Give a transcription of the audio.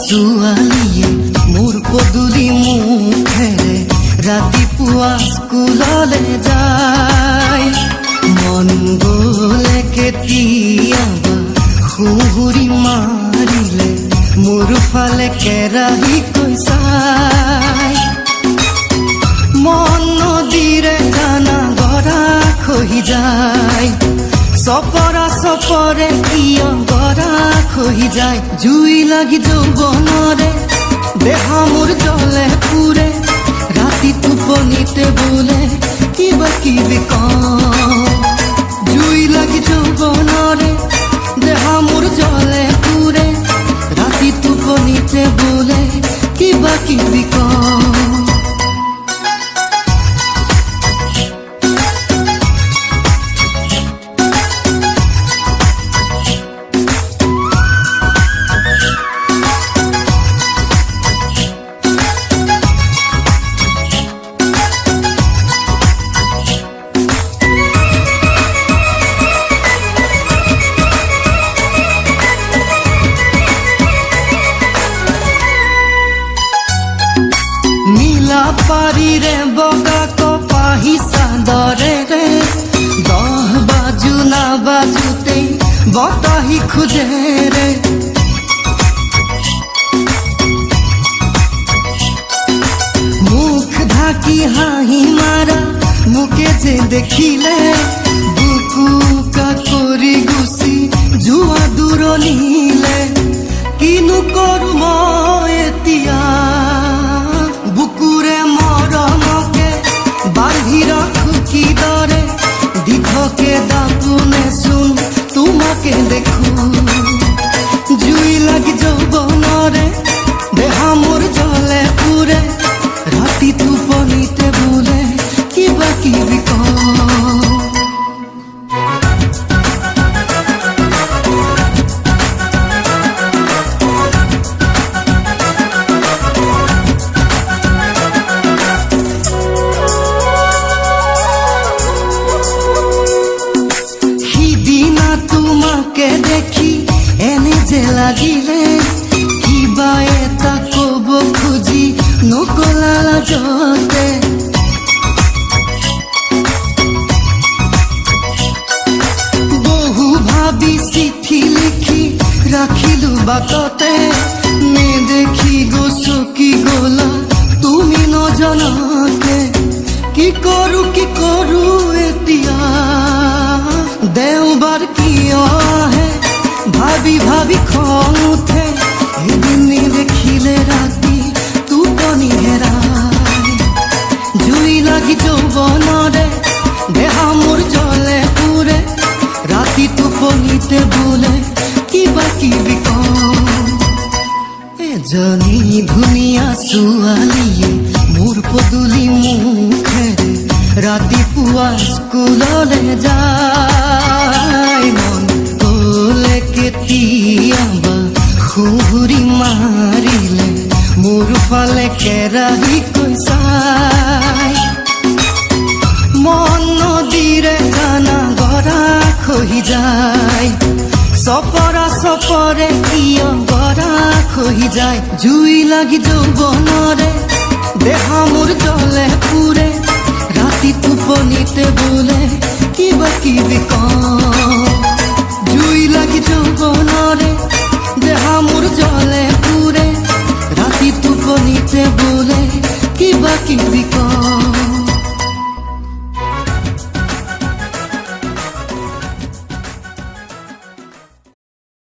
ছোৱালীয়ে মোৰ পদূলি মুখেৰে ৰাতিপুৱা স্কুললৈ যায়। মন গ'লে কেতিয়াবা সুহুৰি মাৰিলে মোৰ ফালে কেৰাহীকৈ চাই। মন নদীৰে জানা গৰা খহি যায়, চপৰা চপৰে কিয় গৰা খহি যায়। জুই লাগি যৌৱনৰে দেহ মোৰ জ্বলে পুৰে, ৰাতি টোপনিতে বোলে কিবা কিবি কওঁ। জুই লাগি যৌৱনৰে দেহ মোৰ জ্বলে পুৰে, ৰাতি টোপনিতে বোলে কিবা কিবি কওঁ। পাৰিৰে বগা কপাহী চাদৰেৰে 10 বাজু নাবাজোতেই বতাহী খোজেৰে। মুখ ঢাকি হাঁহি মাৰা মোকে যে দেখিলে বুকু কাকৰি গুচি যোৱা দূৰণিলে। কিনো কৰো মই এতিয়া বুকুৰে মৰমকে বান্ধি ৰাখো কিদৰে, দীঘকে দাপোনে চোন তোমাকে দেখো। জুই লাগি যৌৱনৰে দেহ মোৰ জ্বলে পুৰে, ৰাতি টোপনিতে বোলে কিবা কিবি কওঁ। দেখি এনে যে লাগিলে কিবা এটা কব খুজি নকলা লাজতে। বহু ভাবি চিঠি লিখি ৰাখিলো বাটতে, নেদেখি গছকি গলা তুমি নজনাতে। কি কৰো এতিয়া দেওবাৰ কিয় আহে ভাবি ভাবি খং উঠে। এদিন দেখিলে ৰাতি টোপনি হেৰাই। জুই লাগি যৌৱনৰে দেহ মোৰ জ্বলে পুৰে, ৰাতি টোপনিতে বোলে কিবা কিবি কওঁ। এজনী ধুনীয়া ছোৱালীয়ে মোৰ পদূলি মুখেৰে ৰাতিপুৱা স্কুললৈ যায়। মন গ'লে কেতিয়াবা সুহুৰি মাৰিলে মোৰ ফালে কেৰাহীকৈ চাই। মন নদীৰে জানা গৰা খহি যায়, চপৰা চপৰে কিয় গৰা খহি যায়। জুই লাগি যৌৱনৰে দেহ মোৰ জ্বলে পুৰে, ৰাতি টোপনিতে বোলে কিবা কিবি কওঁ। জুই লাগি যৌৱনৰে দেহ মোৰ জ্বলে পুৰে, ৰাতি টোপনিতে বোলে কিবা কিবি কওঁ।